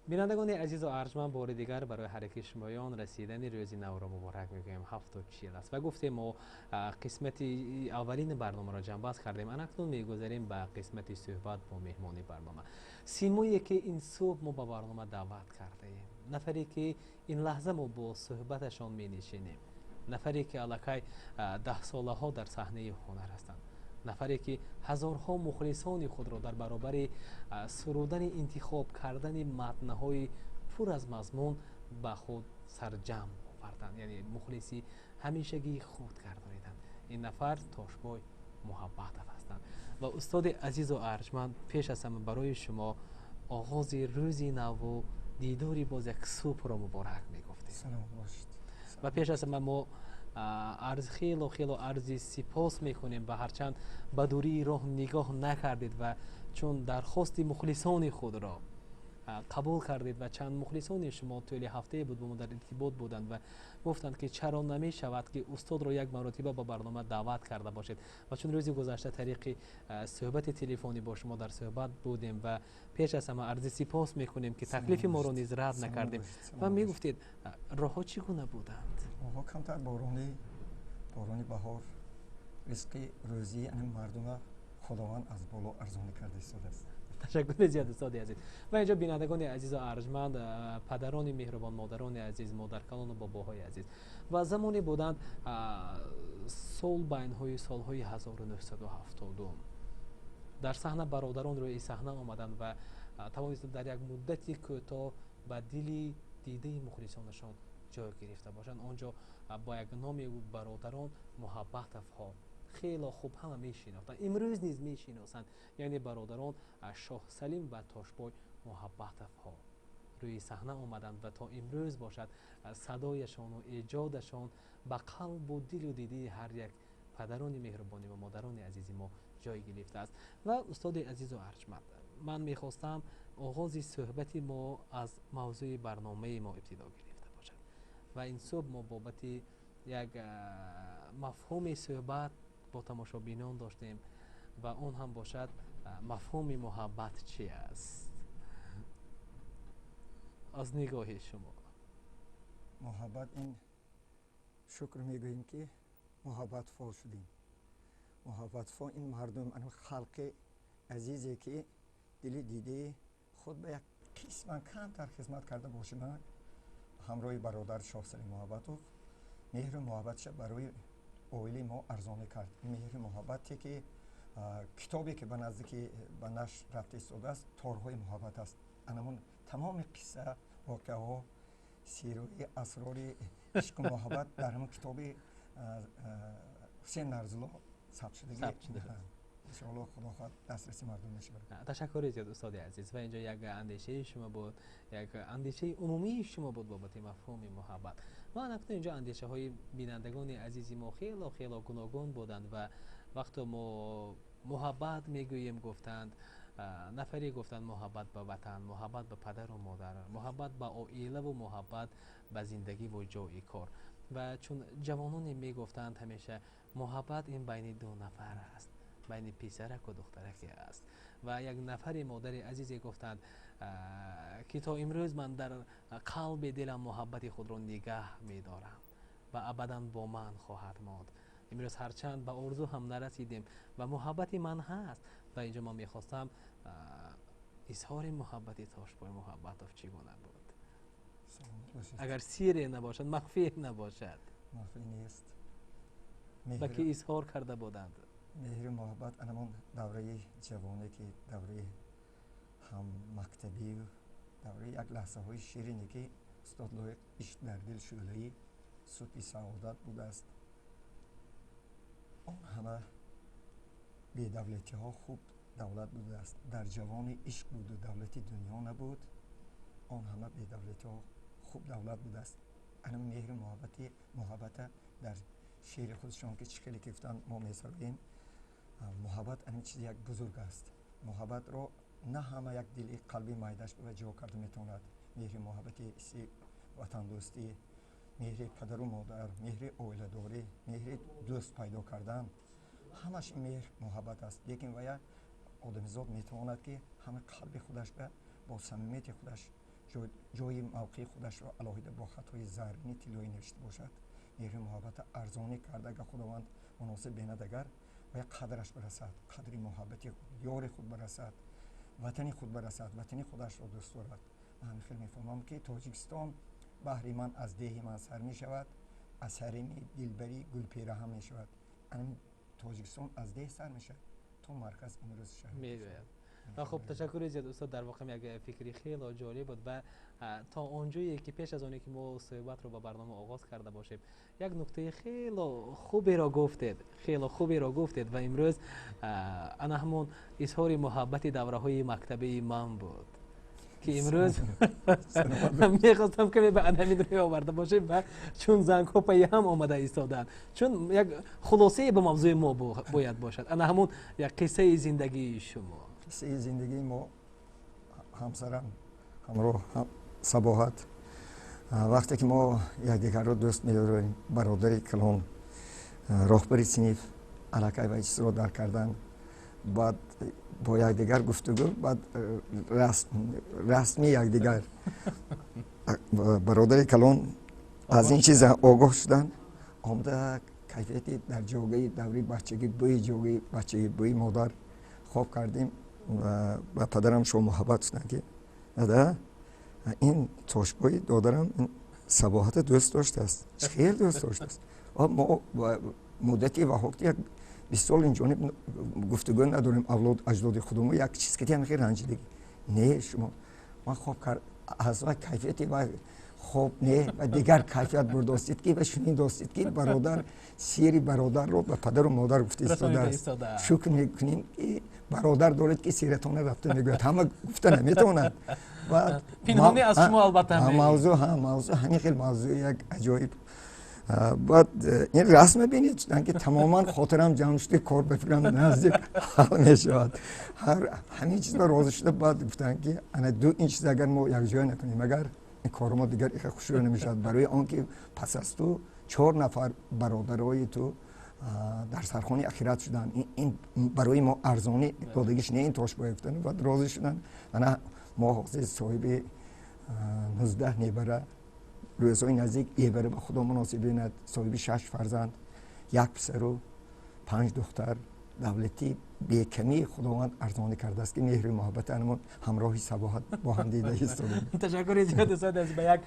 بینندگان عزیز و ارجمند، بار دیگر برای هر یک شمایان رسیدن روز نو را مبارک میگویم. 7:40 است و گفتیم ما قسمت اولین برنامه را جنببست کردیم. اکنون میگذاریم به قسمت صحبت با مهمانی برنامه. سیمویی که این صبح ما به برنامه دعوت کرده ایم، نفری که این لحظه ما با صحبتشان می نشینیم، نفری که الکی 10 ساله ها در صحنه هنر هستند، نفری که هزارها مخلصان خود را در برابر سرودن انتخاب کردن متن‌های پر از مضمون به خود سرجم آوردند، یعنی مخلصی همیشگی خود گردانیدند. این نفر تاشبای محبت هستند و استاد عزیز و ارجمند، پیش از همه برای شما آغاز روزی نو و دیداری باز یک صبح را مبارک میگفتیم. سلام باشید. و پیش از همه ما عرض خیلی عرضی سپاس میکنیم به هرچند به دوری راه نگاه نکردید و چون درخواست مخلصان خود را قبول کردید و چند مخلصان شما طول هفته بود با ما در ارتباط بودند و گفتند که چرا نمی شود که استاد را یک مرتبه با برنامه دعوت کرده باشید. و چون روزی گذشته طریق صحبت تلفنی با شما در صحبت بودیم و پیش از همه عرض سپاس میکنیم که تکلیف ما را نیز رد نکردیم و میگفتید راه ها چگونه بودند؟ راه کمتر بارانی بهار رزق روزی این مردم خداوند از بالا ارزانی کرده است. تشکر زیاد استاد عزیز. و اینجا بینندگان عزیز و ارجمند، پدران مهربان، مادران عزیز، مادرکلان و باباهای عزیز، و زمانی بودند سال بین‌های سال‌های 1970 در صحنه برادران روی صحنه آمدند و توانستند در یک مدتی کوتاه به دل دیده مخلصانشان جای گرفته باشند. آنجا با یک نام برادران محبت ها خیلی خوب همه میشناختند، امروز نیز میشناسند، یعنی برادران شاه سلیم و تاشبای محبت ها روی صحنه آمدند و تا امروز باشد صدایشان و ایجادشان به قلب و دل و دیده هر یک پدران مهربانی و مادران عزیزی ما جای گرفته است. و استاد عزیز و ارجمند، من میخواستم آغاز صحبت ما از موضوع برنامه ما ابتدا گرفته باشد و این صبح ما بابت یک مفهوم صحبت با تماشابینان داشتیم و اون هم باشد مفهوم محبت چی است. از نگاه شما محبت این شکر میگوییم که محبت فا شدیم. محبت فا این مردم این خلق عزیزی که دل دیده خود به یک قسم کمتر خدمت کرده باشیم. همراه برادر شاه سلیم محبتوف مهر محبتش برای اویلی ما ارزانی کرد. مهر محبتی که کتابی که به نزدیک به نشر رفته ایستاده است تارهای محبت است. انمون تمام قصه واقعه ها سیروی اسرار عشق و محبت در همون کتاب حسین نرزلا ثبت شده. انشاءالله خدا خواهد دسترسی مردم میشه. تشکر زیاد استاد عزیز. و اینجا یک اندیشه شما بود، یک اندیشه عمومی شما بود بابت مفهوم محبت. ما اکنون اینجا اندیشه های بینندگان عزیزی ما خیلی گوناگون بودند و وقتی ما محبت میگوییم گفتند نفری گفتند محبت به وطن، محبت به پدر و مادر، محبت به عائله و محبت به زندگی و جای کار. و چون جوانان میگفتند همیشه محبت این بین دو نفر است، بین پسرک و دخترک است. و یک نفر مادر عزیزی گفتند که تا امروز من در قلب دلم محبت خود را نگه می‌دارم و ابدا با من خواهد ماند. امروز هرچند به آرزو هم نرسیدیم و محبت من هست. و اینجا من میخواستم اظهار محبت تاشبای محبت چگونه بود؟ اگر سیر نباشد، مخفی نباشد، مخفی نیست، با کی اظهار کرده بودند؟ مهر محبت انمون دوره جوانی که دوره هم مکتبی و دوره یک لحظه های شیرینی که استاد لایق عشق در دل شعله‌ای صوتی سعادت بوده است. آن همه بی دولتی ها خوب دولت بوده است. در جوان عشق بود و دولتی دنیا نبود. آن همه بی دولتی ها خوب دولت بوده است. انم مهر محبت در شعر خودشان که چخیلی که گفتن ما میسراییم. محبت این چیز یک بزرگ است. محبت را نه همه یک دل قلبی مایدش به جا کرده میتواند. مهر محبتی وطن دوستی، مهر پدر و مادر، مهر عائله داری، مهر دوست پیدا کردن، همش مهر محبت است. لیکن ویا آدمیزاد میتواند که همه قلب خودش با صمیمیت خودش جای موقع خودش را علاهیده با خطای زرینی طلایی نوشته باشد. مهر محبت ارزانی کرده که خداوند مناسب بیند اگر و قدرش برسد، قدر محبت یار خود برسد، وطن خود برسد، وطن خودش را دوست دارد. من خیلی میفهمم که تاجیکستان بحری من از دیه من سر می شود، از حریم دلبری گلپیره هم می شود. تاجیکستان از دیه سر می شود تو مرکز امروز شهر میگوید. خب تشکر زیاد استاد. در واقع یک فکری خیلی جالب بود و تا اونجایی که پیش از اونی که ما صحبت رو با برنامه آغاز کرده باشیم یک نکته خیلی خوبی را گفتید و امروز انا همون اظهار محبت دوره های مکتبی من بود که امروز میخواستم که به همین روی آورده باشیم و چون زنگ ها پی هم آمده ایستادن، چون یک خلاصه به موضوع ما باید باشد. انا همون یک قصه زندگی شما. قصه زندگی ما همسرم همراه صباحت وقتی که ما یکدیگر رو دوست می‌داریم، برادری کلان، راهبری صنف علاقه و چیز رو در کردن، بعد با یکدیگر گفتگو، بعد رسمی یکدیگر برادری کلان از این چیز آگاه شدن، آمده کیفیتی در جوگه دوری بچگی بوی مادر خواب کردیم و پدرم شو محبت شدن که دادا این تاشبوی دادرم این صباحت دوست داشته است، خیلی دوست داشته است. ما مدتی و وقتی 20 سال اینجا گفتگو نداریم اولاد اجداد خودمون، یک چیز که خیلی رنجیدگی نه شما ما خواب کرد از کیفیتی و خوب نه و دیگر کیفیت برداشتید که و شنین داشتید که برادر سیری برادر رو به پدر و مادر گفته است. شکر میکنیم که برادر دارید که سیرتونه رفته میگوید، همه گفته نمیتونند. و پنهانی از شما البته موضوع همین خیلی موضوع یک عجایب. بعد این رسم ببینید که تماما خاطرم جمع شده، کار بفکرم نزدیک حل میشود، همین چیز به راضی شده. بعد گفتن که انا این چیز اگر ما یک جای نکنیم اگر این کار ما دیگر خوشی نمیشد، برای آنکه پس از تو 4 نفر برادرای تو در سرخانه اخیرت شدن، این برای ما ارزانی دادگیش نه این تاش باید. بعد راضی شدن. انا ما حاضر صاحب 19 نیبره روزهای نزدیک ایبره به خدا مناسب بیند، صاحب 6 فرزند، 1 پسر و 5 دختر، دولتی به کمی خداوند ارزانی کرده است که مهر محبت انمون همراهی صباحت با هم دیده ایستادیم. تشکر زیاد استاد از به یک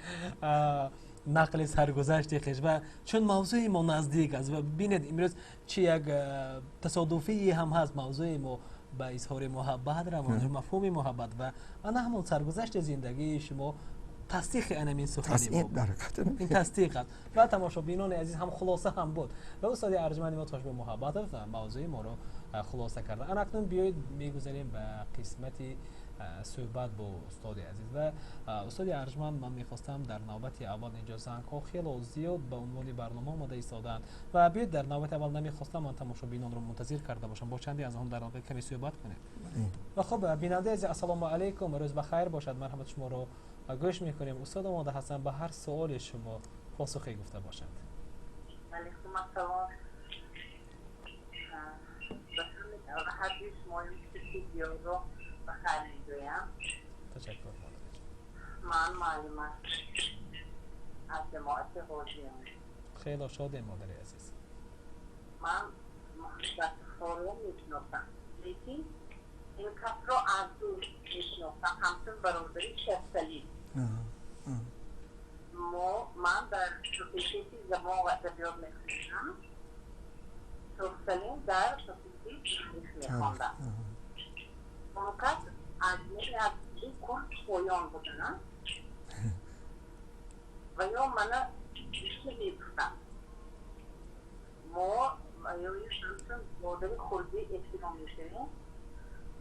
نقل سرگذشت خویش و چون موضوع ما نزدیک است و ببینید امروز چه یک تصادفی هم هست، موضوع ما به اظهار محبت روان مفهوم محبت و آن همون سرگذشت زندگی شما تصدیق این سخنی ما این تصدیق است و تماشابینان عزیز هم خلاصه هم بود و استاد ارجمند ما تاش به محبت و موضوع ما رو خلاصه کرده. اکنون بیایید میگذاریم به قسمتی صحبت با استاد عزیز و استاد ارجمند من میخواستم در نوبت اول اینجا زنگ ها خیلی زیاد به عنوان برنامه آماده ایستادن و بیاید در نوبت اول نمیخواستم من تماشابینان رو منتظر کرده باشم، با چندی از هم در واقع کمی صحبت کنیم. و خب بیننده عزیز السلام علیکم، روز بخیر باشد، مرحمت شما رو گوش میکنیم. استاد آماده هستن به هر سوال شما پاسخی گفته باشند. علیکم السلام. حدیث مهم ویدیو رو بخیر میگویم. تشکر. من معلومات از جماعت حوزیم. خیلی شادم مادر عزیز. من محبت خورم میشناسم، لیکن این کس رو از دور میشناسم، همچون برادری شخصی. من در فکیتی زبان و ادبیات میخوندم، شخصی در فکیتی تاریخ میخوندم. اون کس از این کورس خویان بودن و یا منو بیشتر میبختن. ما یا یه شمسون مادر خوردی احتمام میشنیم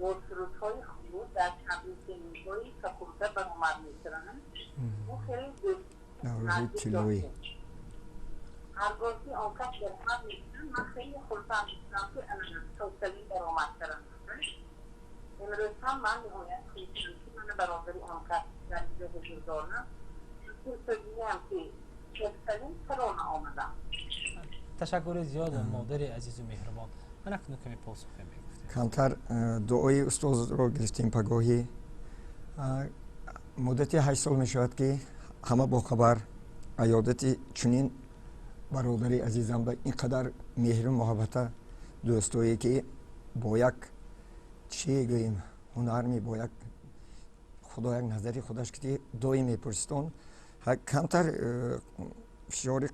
و سروتهای خود در تبلیغ نیزهایی که کنده بر اومد میترنن او خیلی نزدیک داشتیم. هرگاهی آن کس در هم میتونم من خیلی خلطان میتونم که توسلی بر اومد کرن. امروز هم من نهایت خیلی من برادری آن کس در اینجا حضور دارم چون سجیم که شکسلیم سران آمدم. تشکر زیاد مادر عزیز و مهربان. من اکنون کمی پاسخ میگفتیم. کمتر دعای استاد رو گرفتیم پگاهی مدتی 8 سال می شود که همه با خبر عیادت چنین برادری عزیزم به اینقدر مهر و محبت دوستایی که با یک چی گوییم هنر می با یک خدا یک نظری خودش که دوی می پرستون کمتر فشار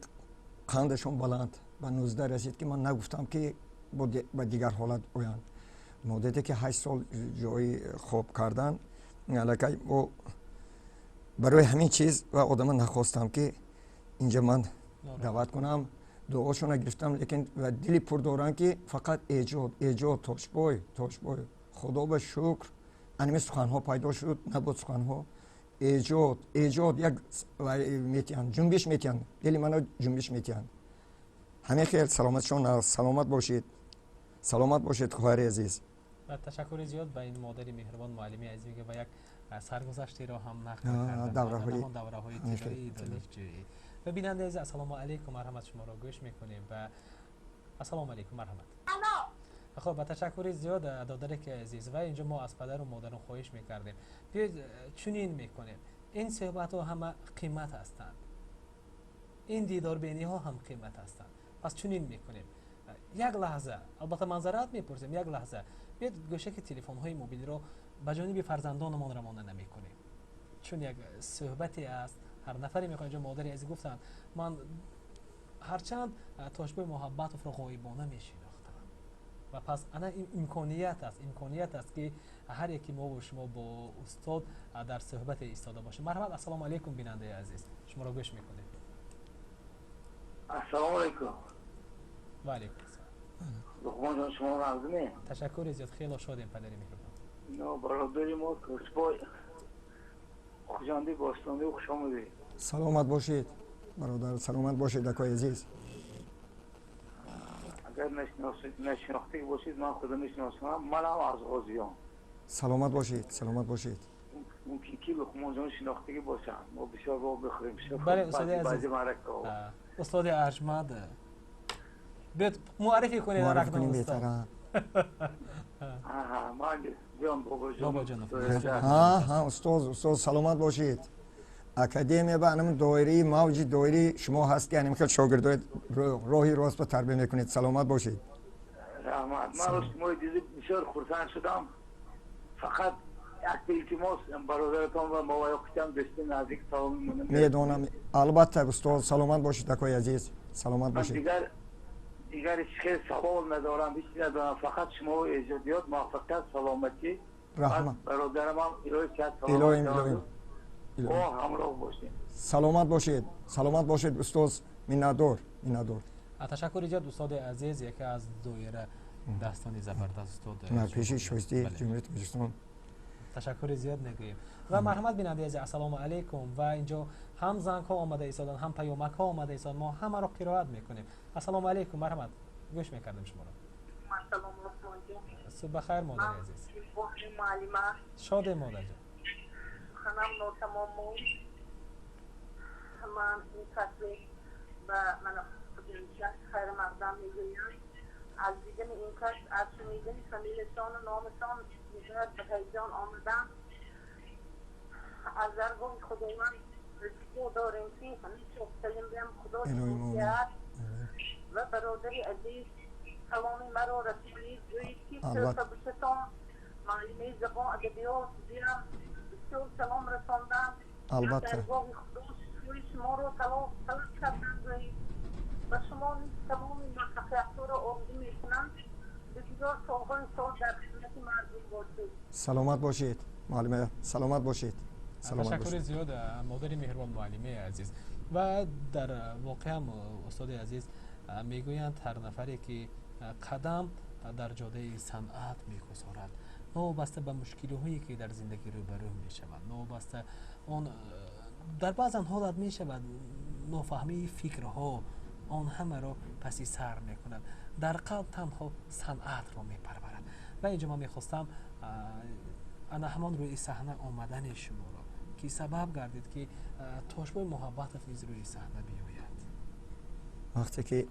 قندشون بلند به 19 رسید که من نگفتم که با دیگر حالت اویان مدتی که 8 سال جای خوب کردن علاقه برای همین چیز و آدم نخواستم که اینجا من دعوت کنم دعاشون گرفتم لیکن و دلی پر دارن که فقط ایجاد توشبای خدا به شکر انمی سخنها پیدا شد نبود سخنها ایجاد یک میتیان جنبش میتیان دلی منو جنبش میتیان همه خیلی سلامت باشید خواهر عزیز و تشکر زیاد به این مادر مهربان معلمی عزیزی که و یک سرگذشتی را هم نقل کردن دوره‌های تجاری دانشجویی. و بیننده عزیز السلام علیکم مرحمت شما را گوش میکنیم و السلام علیکم مرحمت. خب با تشکر زیاد دادر که عزیز و اینجا ما از پدر و مادران خواهش میکردیم بیاید چنین میکنیم این صحبت ها همه قیمت هستند این دیدار بینی ها هم قیمت هستند پس چنین میکنیم یک لحظه البته منظرات میپرسیم یک لحظه بیاید گوشه که تلفن های موبیل رو به جانب فرزندانمان روانه نمیکنیم چون یک صحبتی است هر نفری میخواد اینجا مادری عزیز گفتن من هرچند توشبه محبت رو غایبانه میشناختم و پس انا امکانیت است که هر یکی ما و شما با استاد در صحبت ایستاده باشه. مرحبا السلام علیکم بیننده عزیز شما را گوش میکنیم. السلام علیکم. و علیکم السلام. لقمان جان شما مردمه؟ تشکر زیاد خیلی شادیم پدری مهربان. نه برادری ما توشبای خوشانده باستانده و خوش آمدید. سلامت باشید برادر سلامت باشید اکای عزیز. اگر نشناخته باشید من خودم میشناسم من هم از غازیان. سلامت باشید ممکن که لقمان جان شناخته باشن ما بسیار با بخوریم بله استاد عزیز استاد ارجمند بیاد معرفی کنید بهتره. من جان بابا جان استاد سلامت باشید. اکادمی با انم دایره موج دایره شما هست که خیلی شاگردای راهی راست به تربیت میکنید. سلامت باشید. رحمت من شما دیدم بسیار خرسند شدم فقط یک التماس برادرتان و موافقتم دوستی نزدیک سلام میدونم البته استاد سلامت باشید اکای عزیز سلامت باشید. دیگر خیلی سوال ندارم هیچ ندارم فقط شما ایجادیات موفقیت سلامتی رحمت برادرم هم الهی کرد الهی همراه باشید. سلامت باشید استاد مینادور. تشکر زیاد استاد عزیز یکی از دایره دستانی زبردست استاد ما پیشی شوستی جمهوریت گرجستان تشکر زیاد میگوییم و مرحمت بیننده عزیز السلام علیکم و اینجا هم زنگ ها آمده ایستادن هم پیامک ها آمده ایستادن ما همه رو قرائت میکنیم. السلام علیکم مرحمت گوش میکردیم شما رو. سلام علیکم. صبح خیر مادر عزیز. معلمه شاد مادر جان. خانم نوتمام من این تصویر و من خیر مقدم میگویم از دیدن این کس از شنیدن فامیلشان و نامشان میشود به هیجان آمدن از درگاه خداوند رزقو داریم که همیشه سلیم بیم خدا شکر و برادری عزیز سلامی مرا رسولی جوید که سلطه بشتان معلمه زبان ادبیات زیرم بسیار سلام رساندن البته درگاه خدا شکر شما رو طلب کردن جوید و شما تمام موفقیت رو آرزو میکنم بسیار سالهای سال در خدمت مردم باشید. سلامت باشید معلمه سلامت باشید. تشکر زیاد مادر مهربان معلمه عزیز و در واقع هم استاد عزیز میگویند هر نفری که قدم در جاده صنعت میگذارد نوبسته به مشکل‌هایی که در زندگی روبرو میشود نوبسته اون در بعض حالات میشود نافهمی فکرها آن همه را پسی سر میکند در قلب تنها صنعت را میپرورد و اینجا من میخواستم انا همان روی صحنه آمدن شما را که سبب گردید که توشبه محبت نیز روی صحنه بیاید. وقتی که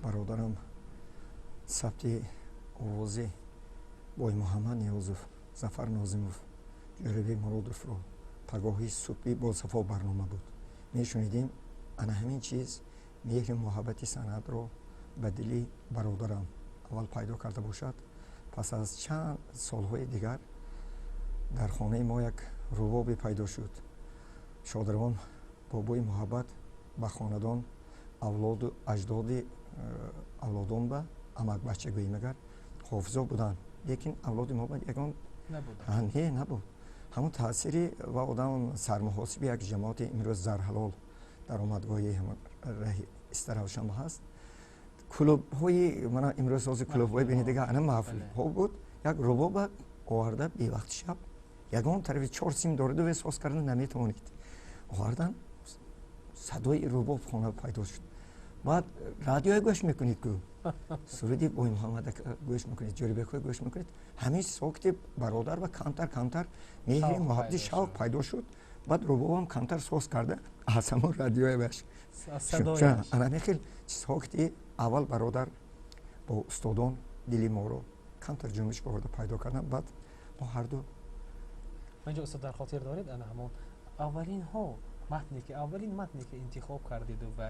برادرم ثبت آوازی بای محمد نیازوف زفر نازموف جربی مرادوف رو پگاهی صبحی با صفا برنامه بود. میشنیدیم انا همین چیز مهر محبت سند رو به دلی برادرم اول پیدا کرده باشد. پس از چند سالهای دیگر در خانه ما یک رباب پیدا شد. شادروان بابای محبت به خاندان اولاد و اجداد اولادان به امک بچه گویی مگر حافظا بودن، لیکن اولاد محبت یکان نبود. همون تأثیری و آدم سرمحاسب یک جماعت امروز زرحلال در آمدگاهی راه استراحتشان هست. کلوب های من امروز از کلوب های بینید دیگه انا محفل ها بود. یک رباب آورده بی وقت شب یگان طرف 4 سیم دارد و احساس کردن نمیتوانید آوردن صدای رباب خانه پیدا شد. بعد رادیو گوش میکنید که سرودی بوی محمد گوش میکنید، جوری گوش میکنید، همین ساکت برادر و کمتر مهر محبت شوق پیدا شد. بعد رباب هم کمتر ساز کرده از همون رادیو باش صدایش انا میخیل ساکتی اول برادر با استادان دلی ما رو کمتر جنبش برده پیدا کردن. بعد ما هر دو اینجا استاد در خاطر دارید انا همون اولین متنی که انتخاب کردید و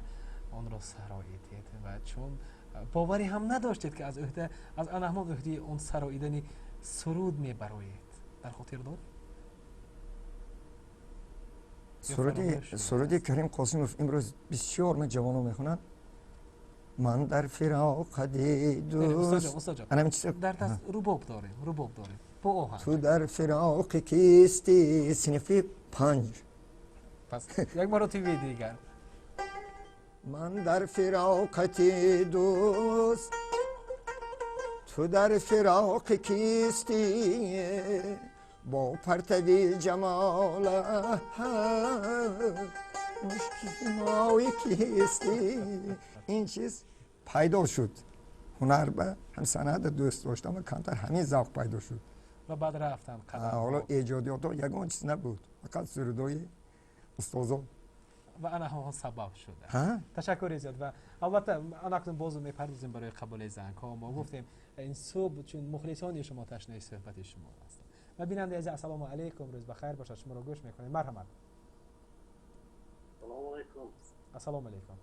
آن را سراییدید و چون باوری هم نداشتید که از انا همون عهده اون سراییدنی سرود میبرایید، در خاطر دارید؟ سرودی کریم قاسموف امروز بسیار من جوانو میخونن. من در فراق دوست استاد جان انا چیز در دست رباب داریم با آهنگ. تو در فراق کیستی صنف 5 پس یک مرتبه دیگر. من در فراقت دوست تو در فراق کیستی با پرتوی جمال مشکی کیستی. این چیز پیدا شد. هنر به هم سند دوست داشتم و کمتر همین ذوق پیدا شد و بعد رفتن حالا ایجادیات یگان چیز نبود، فقط سرودای استادان و انا هم سبب شده. تشکر زیاد. و البته انا اکنون باز میپردازیم برای قبول زنگ ها. ما گفتیم این صبح چون مخلصان شما تشنه صحبت شما هستند. و بیننده عزیز السلام علیکم، روز بخیر باشد. شما رو گوش میکنیم. مرحبا. سلام علیکم. السلام علیکم.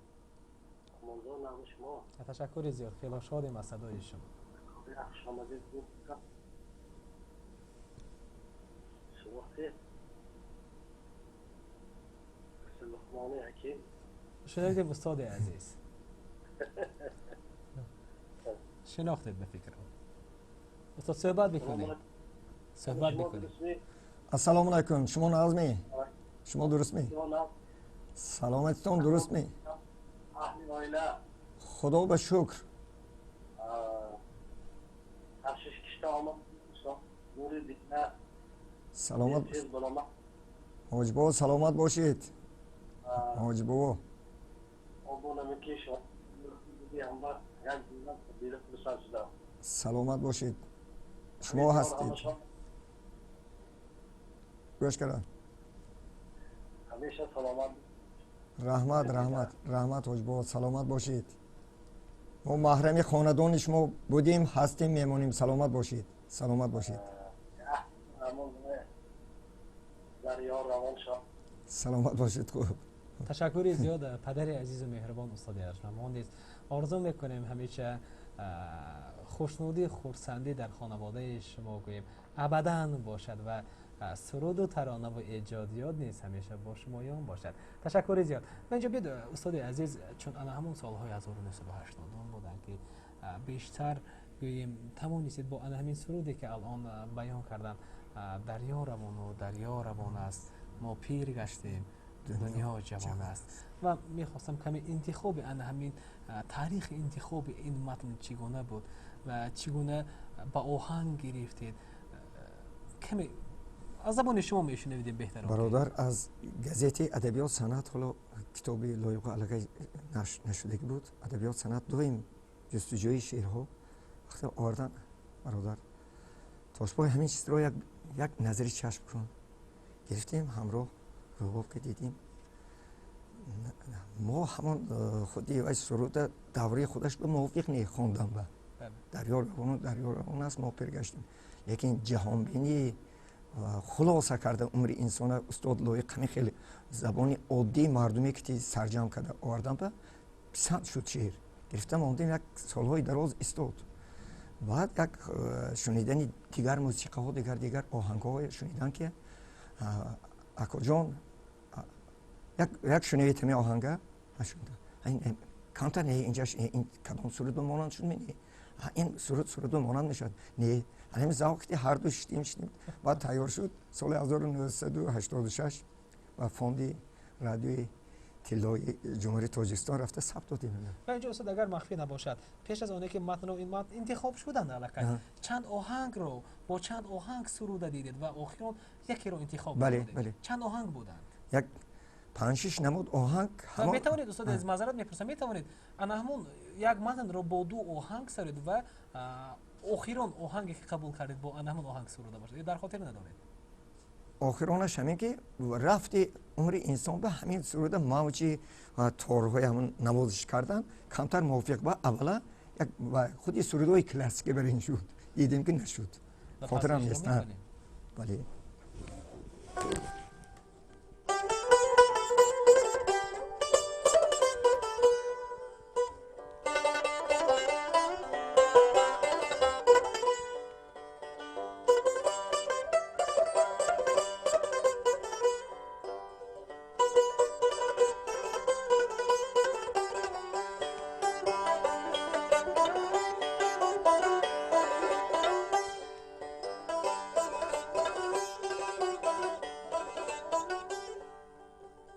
منظور نام شما. تشکر زیاد. خیلی شادیم از صدای شما. خوش آمدید. شما خیر. لقمان حکیم. شنیدید استاد عزیز. شناختید به فکرم. استاد صحبت بکنید. السلام علیکم. شما نازمی؟ شما درست می؟ سلامتتون درست می؟ اهل عائله. خدا به شکر. هر شش کشته آمد. نور دیگه. سلامت. حاج بابا سلامت باشید. حاج بابا. سلامت باشید. شما هستید. گوش کردن. همیشه سلامت. رحمت حاج بابا سلامت باشید. ما محرم خاندان شما بودیم، هستیم، میمونیم. سلامت باشید. سلامت باشید. خوب. تشکر زیاد پدر عزیز و مهربان استاد ارجمند. ما نیز آرزو میکنیم همیشه خوشنودی خرسندی در خانواده شما گوییم ابدا باشد و سرود و ترانه و ایجادیات نیز همیشه با شمایان باشد. تشکر زیاد. من اینجا بیاد استاد عزیز، چون انا همون سالهای 1980 بودن که بیشتر گوییم توانستید با انا همین سرودی که الان بیان کردن دریا روان است، ما پیر گشتیم، دنیا جوان است. و میخواستم کمی انتخاب انا همین تاریخ انتخاب این متن چگونه بود و چگونه با آهنگ گرفتید، کمی از زبان شما میشنویدیم بهتر. برادر از گزیت ادبیات سنت، حالا کتابی لایق علاقه نشده بود، ادبیات سنت دویم جستجوی شعرها وقتی آوردن برادر تاشبای همین چیز رو یک نظری چشم کن گرفتیم، همراه رباب که دیدیم ما همون خودی و سرود دوره خودش به موافق نی خوندم و دریا روان است، ما پرگشتیم. لیکن جهان بینی خلاصه کرده عمر انسان استاد لایق خیلی زبان عادی مردمی که سرجم کرده آوردن به پسند شد شعر گرفتم ماندیم یک سالهای دراز استاد بعد یک شنیدن دیگر موسیقی ها دیگر آهنگ های شنیدن که اکا جان یک شنیده می آهنگه نشونده این کانتر نه اینجاش این کدام سرود مانند شد می این سرود مانند نشد نه همین زاوقتی هر دو شدیم بعد تیار شد سال 1986 و فوندی رادیوی طلای جمهوری تاجیکستان رفته ثبت دادیم. و اینجا استاد اگر مخفی نباشد پیش از اونه که متن و این متن انتخاب شدن علاقه چند آهنگ رو با چند آهنگ سروده دیدید و آخرون یکی رو انتخاب کردید. بله. چند آهنگ بودند؟ یک 5-6 نمود آهنگ. و میتوانید استاد از معذرت میپرسم میتوانید همون یک متن رو با 2 آهنگ سرید و آخرون آهنگی که قبول کردید با همون آهنگ سروده باشید در خاطر ندارید؟ آخرانش همین که رفتی عمر انسان به همین صورت موجی و تارهای همون نوازش کردن کمتر موافق با اولا یک و خودی سرودهای کلاسیک برین شد دیدیم که نشد خاطرم نیست. بله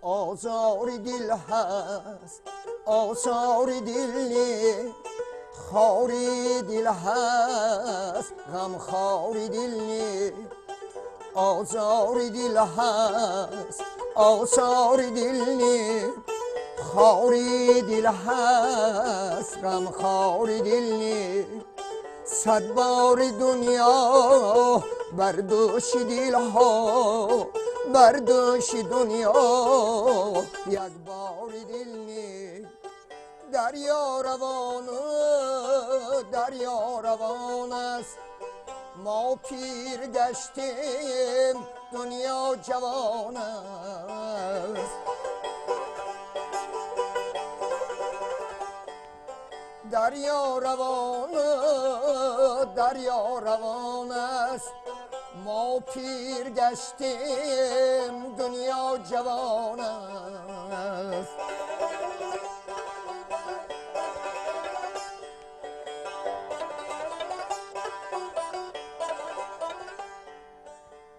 آزار دل هست آثار دل نی خاری دل هست غم خاری دل نی آزار دل هست آثار دل نی خاری دل هست غم خاری دل نی 100 بار دنیا بردوش دل ها بردوش دنیا یک بار دل نی دریا روان است ما پیر گشتیم دنیا جوان است دریا روان است ما پیر گشتیم دنیا جوان است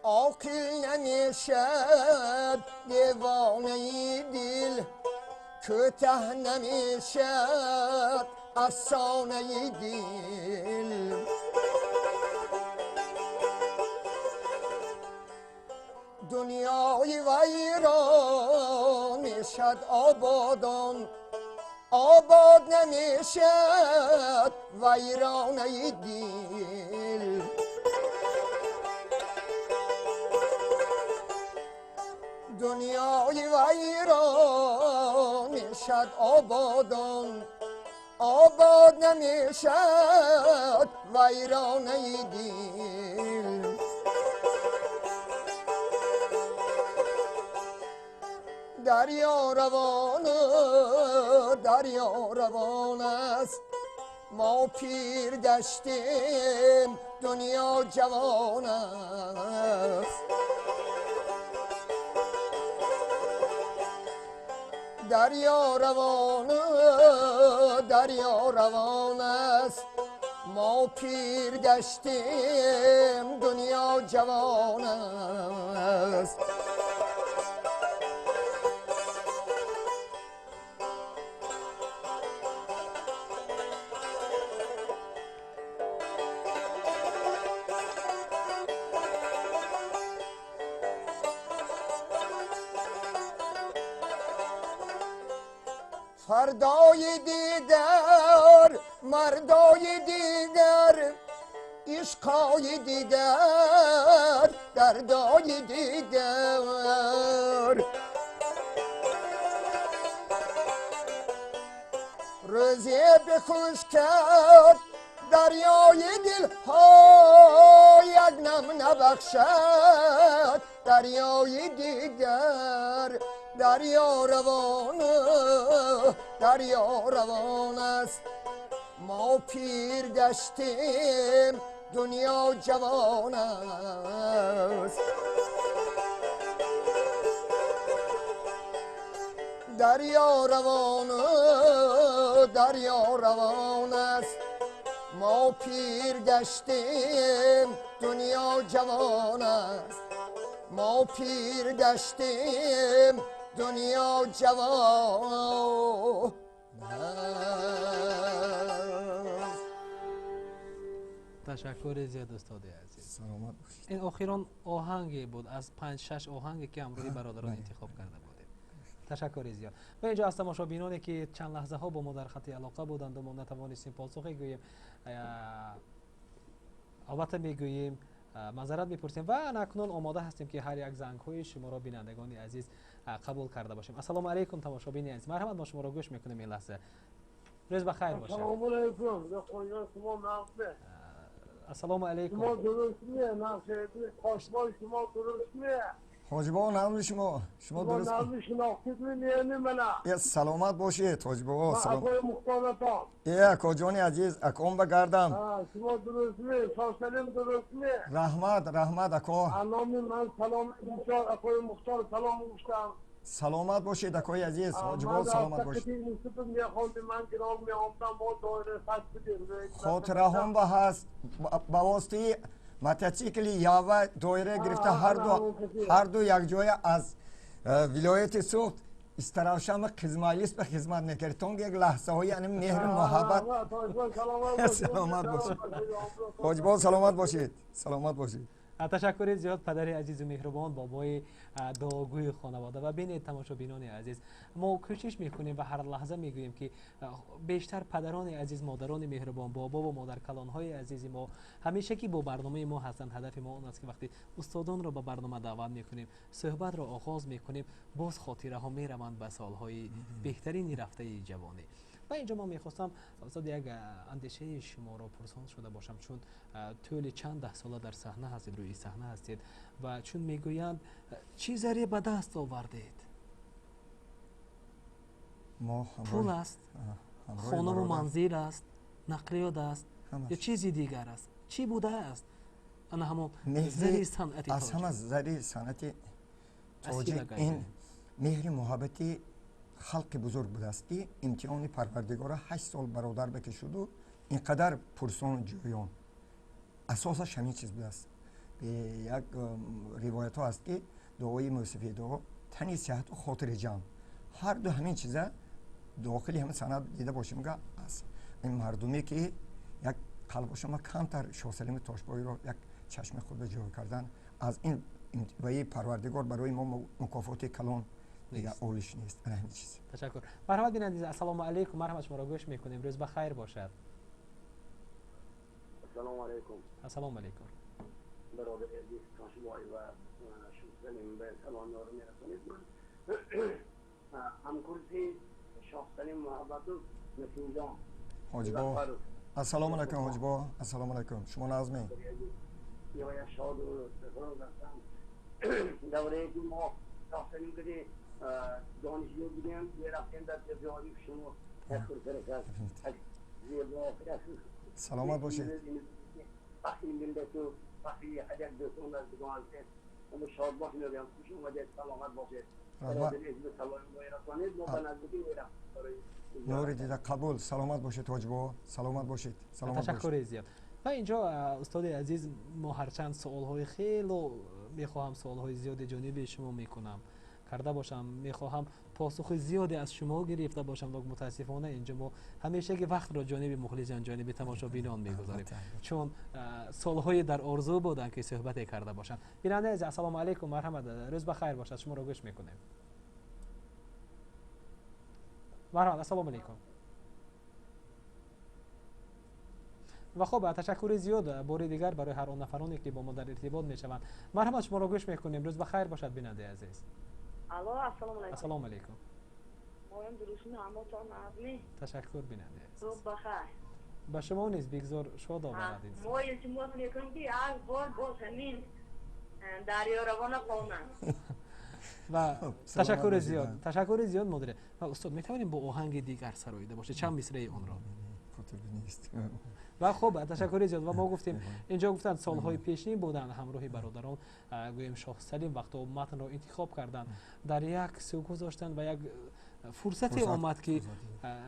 عاقل نمیشد دیوانه دل کوته نمیشد افسانه دل دنیای ویران میشد آبادان آباد نمیشد ویرانه دل دنیای ویران میشد آبادان آباد نمیشد ویرانه دل دریا روان است ما پیر گشتیم دنیا جوان است دریا روان است ما پیر گشتیم دنیا جوان است فردای دیگر مردای دیگر عشقای دیگر دردای دیگر روزی بخوش کرد دریای دل ها یک نم نبخشد دریای دیگر دریا روان دریا روان است ما پیر گشتیم دنیا جوان است دریا روان است ما پیر گشتیم دنیا جوان است ما پیر گشتیم دنیا جوان تشکر زیاد استاد عزیز. سلامت باشید. این اخیران آهنگی بود از 5-6 آهنگی که امروزی برادران انتخاب کرده بودیم. تشکر زیاد. و اینجا از تماشابینانی که چند لحظه ها با ما در خط علاقه بودند و ما نتوانستیم پاسخی گوییم، البته میگوییم معذرت میپرسیم و اکنون آماده هستیم که هر یک زنگ های شما را بینندگان عزیز قبول کرده باشیم. السلام علیکم تماشابین عزیز، مرحبا، ما شما را گوش میکنیم این لحظه. روز بخیر باشد. السلام علیکم. به خدا شما نقصه. السلام علیکم. شما درست میه نقصه خوشبای شما درست میه. حاجبا نام شما درست نام شناختید می‌نی منا. یا سلامت باشید حاجبا. سلام. اکوی مختارتا. یا کجانی عزیز اکم بگردم. شما درست میه. سالم درست میه. رحمت اکو. نام من سلام مختار اکوی مختار سلام گفتم. سلامت باشید اکوی عزیز. حاجبا سلامت باشید. خاطره هم به هست با واسطه متاسیکلی یاوه دایره گرفته هر دو یک جای از ولایت سوخت استراشم خدمالیست به خدمت میکرد تونگ یک لحظه های یعنی مهر محبت. سلامت باشید حاجبا، سلامت باشید. تشکر زیاد پدر عزیز و مهربان، بابای دعاگوی خانواده. و ببینید تماشابینان عزیز، ما کوشش میکنیم و هر لحظه میگوییم که بیشتر پدران عزیز، مادران مهربان، بابا و مادر کلان های عزیز ما همیشه که با برنامه ما هستند. هدف ما اون است که وقتی استادان را به برنامه دعوت میکنیم، صحبت را آغاز میکنیم، باز خاطره ها میروند به سالهای بهترین رفته جوانی. و اینجا ما میخواستم استاد یک اندیشه شما را پرسان شده باشم، چون طول چند ده ساله در صحنه هستید، روی صحنه هستید و چون میگویند چیزی به دست آوردید، ما پول است، خانه و منزل است، نقلیات است یا چیزی دیگر است، چی بوده است؟ انا همون زری صنعتی از همه زری صنعتی تاجیک این مهر محبتی خلق بزرگ بوده است که امتحان پروردگار 8 سال برادر بکشید و اینقدر پرسان جویان اساسش همین چیز بوده است. به یک روایت ها است که دعای موسیقی دعا تنی صحت و خاطر جمع، هر دو همین چیزا داخلی همین سند دیده باشیم که از این مردمی که یک قلب شما کمتر شاه سلیم تاشبایی را یک چشم خود به جای کردن، از این وی پروردگار برای ما مکافات کلان دیگه اولش نیست. همین چیز. تشکر. مرحبا بینندگان، السلام علیکم، مرحبا، شما را گوش میکنیم. روز بخیر باشد. السلام علیکم. السلام علیکم. برادر عزیز تاشبایی و شاه به سلام رو میرسونید. همکرسی شاه سلیم محبت و نسیم جان. حاجبا السلام علیکم. حاجبا السلام علیکم. شما نازمی یا شاد و سفر هستم. دوره که ما شاه سلیم که دانشجو بودیم رفتیم در جبهه‌های شما تشکر کرد. سلامت باشید. وقتی می‌بینید تو وقتی حاجت دوستون از دوام اون شاد باشید میگم خوش اومدید، سلامت باشید. برادر عزیز سلام می‌رسونید. ما بنزدیکی میرم. نور دیده قبول. سلامت باشید حاجبا، سلامت باشید. سلامت باشید. تشکر زیاد. و اینجا استاد عزیز، ما هرچند سوال‌های خیلی میخواهم سوال‌های زیاد جانب شما میکنم کرده باشم، میخواهم پاسخ زیادی از شما گرفته باشم، و متاسفانه اینجا ما همیشه که وقت را جانب مخلصان، جانب تماشابینان میگذاریم، چون سالهای در آرزو بودن که صحبت کرده باشم. بیننده عزیز السلام علیکم، مرحبا، روز بخیر باشد، شما را گوش میکنیم. مرحبا، السلام علیکم. و خب تشکر زیاد بار دیگر برای هر آن نفرانی که با ما در ارتباط میشوند. مرحبا، شما را گوش میکنیم. روز بخیر باشد بیننده عزیز. الو، السلام علیکم. السلام علیکم. مایم درشون همتون نازمی. تشکر بیننده عزیز. روز بخیر. با شما نیز بگذار شاد آمدید. ما التماس میکنیم که از بار باز همین دریا روان قوم است. و خب، تشکر سلامت زیاد باشید. تشکر زیاد مدیره. و استاد میتونیم با آهنگ دیگر سراییده باشه چند مصرع اون را. خاطر نیست. و خب تشکر زیاد. و ما گفتیم اینجا گفتن سالهای پیشین بودن همراه برادران گویم شاه سلیم وقتی متن را انتخاب کردن در یک سو گذاشتن و یک فرصتی آمد که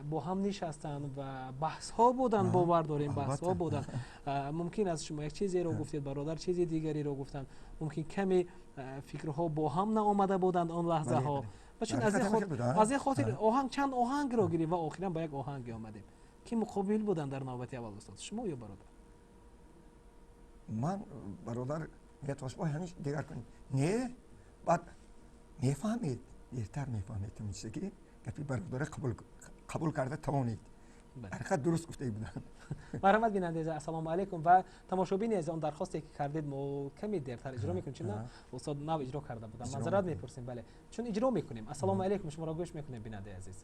با هم نشستن و بحث ها بودن باور داریم بحث ها بودن. ممکن است شما یک چیزی رو گفتید برادر چیز دیگری رو گفتن ممکن کمی فکرها با هم نآمده بودند آن لحظه ها و چون از این خاطر آهنگ چند آهنگ رو گیریم و آخرا با یک آهنگ آمدیم که مقابل بودن در نوبت اول استاد شما یا برادر؟ من برادر میتواش با همیشه دیگر کنیم نه بعد میفهمید بهتر میفهمید که میشه که گپی برادر قبول کرده توانید حرکت درست گفته بودن. مرحمت بیننده السلام علیکم و تماشابین از آن درخواستی که کردید ما کمی دیرتر اجرا میکنیم چون نه استاد نو اجرا کرده بودن معذرت میپرسیم بله چون اجرا میکنیم. السلام علیکم شما را گوش میکنیم بیننده عزیز.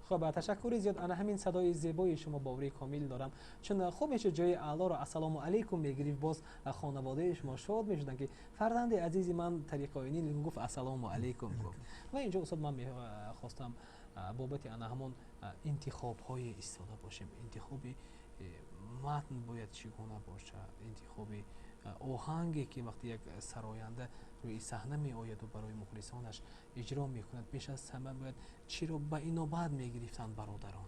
خب تشکر زیاد. انا همین صدای زیبای شما باوری کامل دارم چون خوب میشه جای اعلا رو السلام علیکم میگیرید باز خانواده شما شاد میشدن که فرزند عزیز من طریق آینی گفت السلام علیکم گفت. و اینجا استاد من میخواستم بابت انا همون انتخاب های ایستاده باشیم. انتخاب متن باید چگونه باشه، انتخاب آهنگی که وقتی یک سراینده روی صحنه می آید و برای مخلصانش اجرا می کند بیش از همه باید چی رو به این بعد می گرفتن برادران؟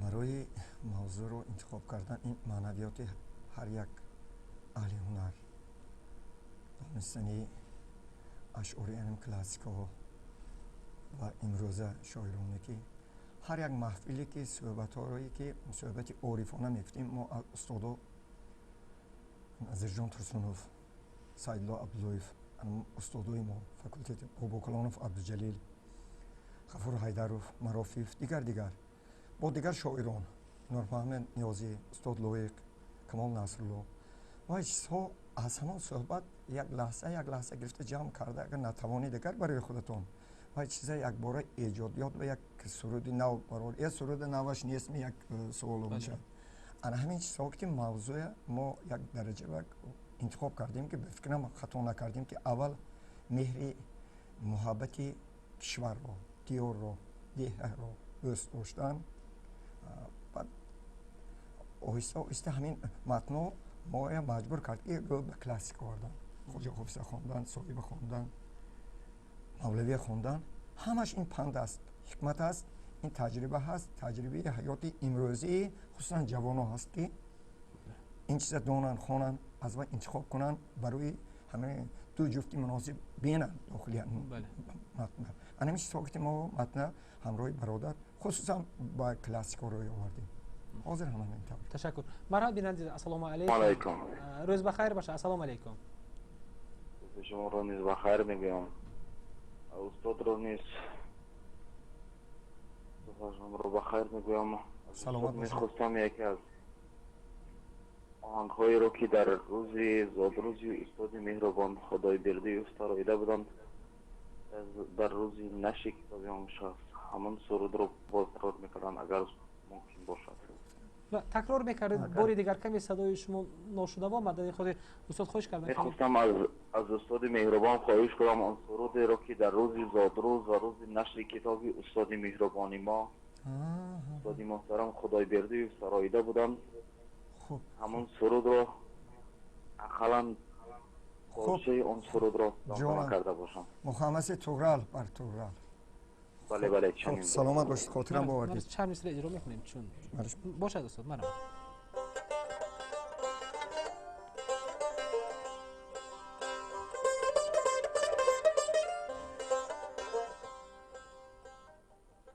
برای موضوع رو انتخاب کردن این معنویات هر یک اهل هنر دانستنی اشعار این کلاسیک ها و امروزه شاعرانه که هر یک محفلی که صحبت هایی که صحبت عارفانه میکنیم ما استادا نظرجان ترسونوف سایدلا عبداللویف استادای ما فاکولتت باباکلانوف عبدالجلیل غفور حیدروف مرافیف دیگر با دیگر شاعران نور محمد نیازی استاد لویق کمال نصرالله و چیزها از همان صحبت یک لحظه گرفته جمع کرده اگر نتوانی دیگر برای خودتون و چیزا یک باره ایجادیات و یک سرود نو برای این سرود نوش نیست می یک سوال میشه. انا همین چیزها که موضوع ما یک درجه و انتخاب کردیم که بفکرم خطا نکردیم که اول مهر محبت کشور رو دیار رو دیه رو دوست داشتن بعد آهسته همین متن ما مجبور کرد که رو به کلاسیک آوردن خواجه حافظ خواندن صاحب خواندن مولوی خواندن همش این پند است حکمت است این تجربه هست تجربه حیات امروزی خصوصا جوانان هست که این چیزا دونن خونن از وقت انتخاب کنن برای همه دو جفتی مناسب بینن داخلی متن. انا میشه ساکت ما متن همراه برادر خصوصا با کلاسیک رو آوردیم. حاضر همه اینطور. تشکر. مرحبا بیننده السلام علیکم. روز بخیر باشه. السلام علیکم. شما رو نیز بخیر میگم. استاد رو نیز شما رو بخیر میگم. سلامت باشید. میخواستم یکی از آهنگ‌هایی رو که در روزی زادروزی استاد مهربان خدای برده استارایده بودند در روزی نشی کتابیان شخص همون سرود رو باز تکرار میکردن اگر ممکن باشد و تکرار میکردید باری دیگر کمی صدای شما ناشده با مدد خود استاد خوش کردن. میخواستم از استاد مهربان خواهش کنم آن سرود رو که در روزی زادروز و روز نشر کتابی استاد مهربانی ما استاد محترم خدای برده استارایده بودند همون سرود رو اقلا پارچه اون سرود رو دانستان کرده باشم. مخمس توغرال بر توغرال. بله چنین. سلامت باشید خاطرم باوردید. چند مصرع اجرا میکنیم چون باشد استاد مرحبا.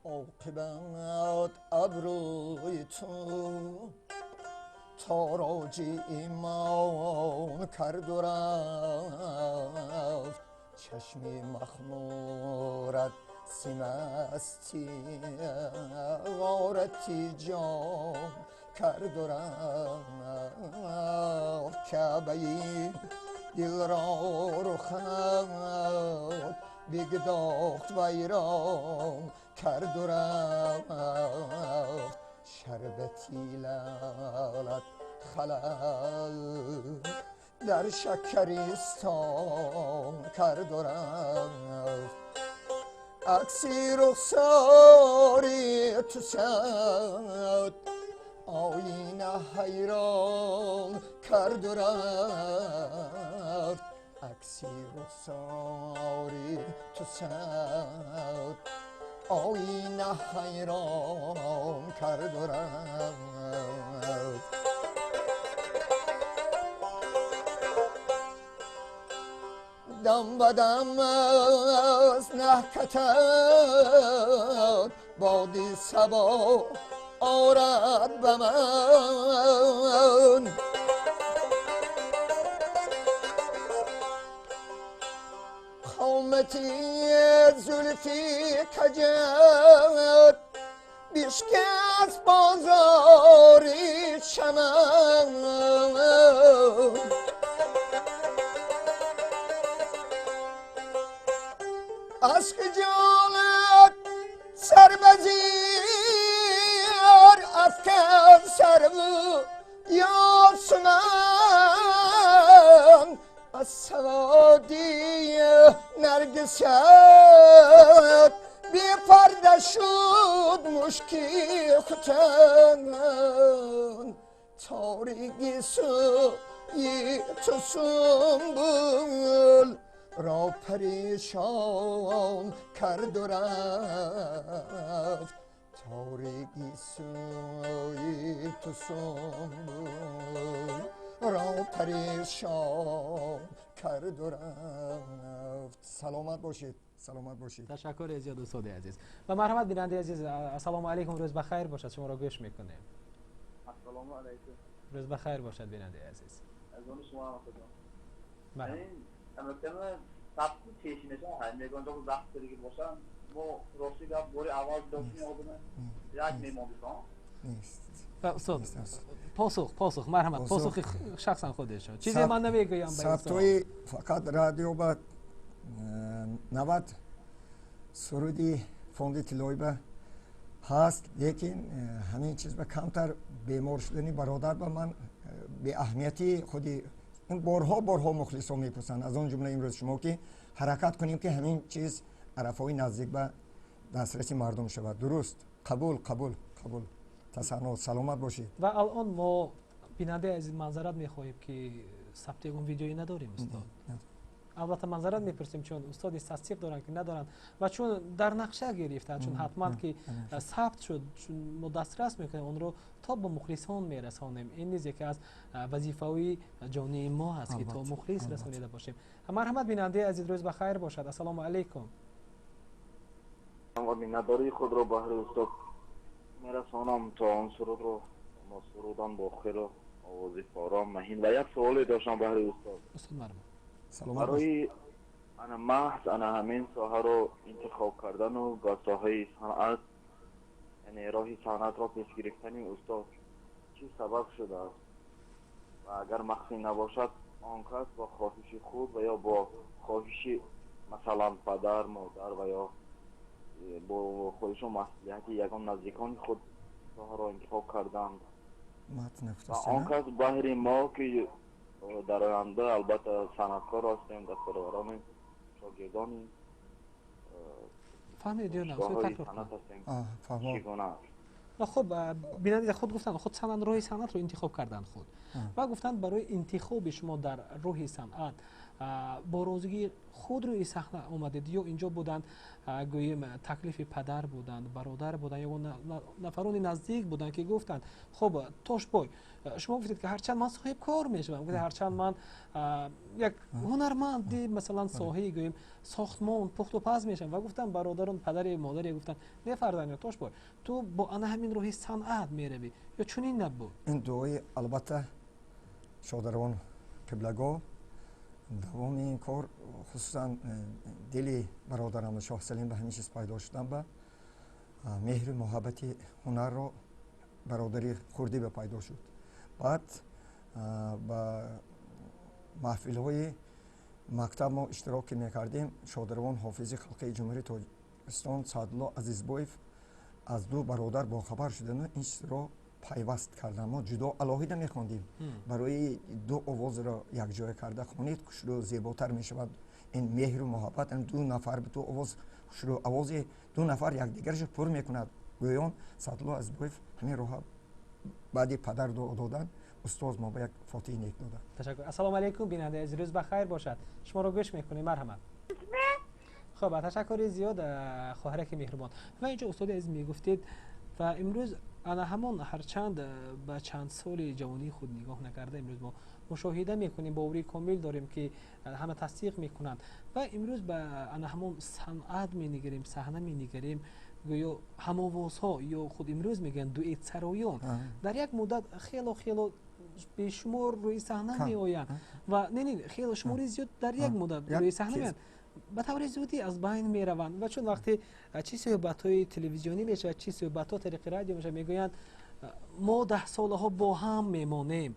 عاقبت ابروی تو تاراجی ایمان کرد و رفت چشمی مخمورت سیمستی غارتی جان کرد و رفت کعبه‌ی دل را رخت بگداخت ویران کرد و رفت شربتی لالت خلل در شکریستان کرد و رفت عکسی رخساری تو صد آینه حیران کرد و رفت عکسی رخساری تو صد آینه حیران کرد و رفت دم به دم از نحکتت بادی صبا آرد به من خامتی زلفی کجت بیشکست بازاری چمن عشق جانت سر بزیر افکن سر یا سمن از سوادی نرگست بی پرده شد مشکی ختن تاریکی سوی تو سنبول را پریشان کرد و رفت تاریکی سوی تو سنبول را پریشان کرد و رفت. سلامت باشید، سلامت باشید. تشکر از دوستان عزیز و مرحمت بیننده عزیز. السلام علیکم، روز بخیر باشد. شما را گوش میکنیم. السلام علیکم، روز بخیر باشد بیننده عزیز. از اون شما خدا مرحبا. اما کلمه ثبت چشمش میگن تو وقت دیگه باشن ما راستی گفت بوری آواز دادیم آدم یک میموندیم نیست. استاد پاسخ مرحمت پاسخ شخصا خودشون چیزی من نمیگویم. ثبتوی فقط رادیو با 90 سرودی فوندی تلویبه هست، لیکن همین چیز به کمتر بیمار شدنی برادر با من به اهمیتی خودی این بارها مخلص ها میپرسن. از اون جمله امروز شما که حرکت کنیم که همین چیز عرفای نزدیک به دسترسی مردم شود. درست، قبول. تصنع. سلامت باشید. و الان ما بیننده عزیز معذرت میخواهیم که ثبت اون ویدیویی نداریم استاد. البته معذرت میپرسیم چون استاد تصدیق دارن که ندارن و چون در نقشه گرفته، چون حتما که ثبت شد، چون ما دسترس میکنیم اون رو تا به مخلصان میرسانیم. این نیست که از وظیفه جانی ما هست که تا مخلص رسانیده باشیم. مرحمت بیننده عزیز، روز بخیر باشد. السلام علیکم. و مینداری خود رو بهر استاد میرسانم تا آن سرود رو ما سرودان با خیر و آوازی فارام مهین. و یک سوالی داشتم بهر استاد. برای انا محض انا همین ساحه رو انتخاب کردن و به ساحه صنعت، یعنی راه صنعت را پیش گرفتن استاد چی سبب شده است؟ و اگر مخفی نباشد آن کس با خواهش خود و یا با خواهش مثلا پدر، مادر و یا با خودشون مسئولیت یگان نزدیکان خود ساحه را انتخاب کردند و آن کس بهر ما که در آینده البته صنعتکار هستیم، دستاوران شاگردان فهمیدید نه صنعت هستیم چگونه است؟ خب بیننده خود گفتن خود صنعت راه صنعت رو انتخاب کردن خود و گفتن برای انتخاب شما در راه صنعت با روزگی خود روی صحنه اومدید یا اینجا بودند گوییم تکلیف پدر بودند، برادر بودند یا نفران نزدیک بودند که گفتند خب توش بای شما گفتید که هرچند من صاحب کار میشم، گفتید هرچند من یک هنرمند مثلا ساحه گوییم ساختمان پخت و پز میشم و گفتن برادران پدر مادر گفتن نه فرزند توش بای تو با انا همین راه صنعت میروی یا چنین نبود. این دوی البته شادروان قبلگاه دوام این کار خصوصا دلی برادرم شاه سلیم به همین چیز پیدا شدن به مهر محبت هنر رو برادری خوردی به پیدا شد. بعد با محفل های مکتب ما اشتراک میکردیم. شادروان حافظی خلقی جمهوری تاجیکستان سعدالله عزیزبایف از دو برادر با خبر شدن این چیز رو пайваст карда мо ҷудо алоҳида мехондем барои ду овозро якҷоя карда хонед хушрӯ зеботар мешавад ин меҳру муҳаббат ин ду нафар ду овоз хушрӯ овози ду нафар якдигарашо пур мекунад гӯён Садло Азбоев ҳамин роҳа баъди падар дуо додан устоз мо ба як фотиҳи нек доданд. تشکر. السلام علیکم بیننده عزیز، روز بخیر باشد. شما رو گوش میکنیم. مرحبا. خب تشکر زیاد خواهرک مهربان. و اینجا استاد عزیز میگفتید و امروز انا همون هرچند به چند سال جوانی خود نگاه نکرده امروز ما مشاهده میکنیم باوری کامل داریم که همه تصدیق میکنند و امروز به انا همون صنعت مینگریم، صحنه مینگریم، گویا هم‌آوازها یا خود امروز میگن دوئت سرایان در یک مدت خیلی بیشمار روی صحنه می آیند و نه خیلی شماری زیاد در یک مدت روی صحنه میان به طور زودی از بین می روند و چون وقتی چی صحبت‌های تلویزیونی میشه چی صحبت‌ها طریق رادیو میشه میگویند ما 10 سالها با هم میمانیم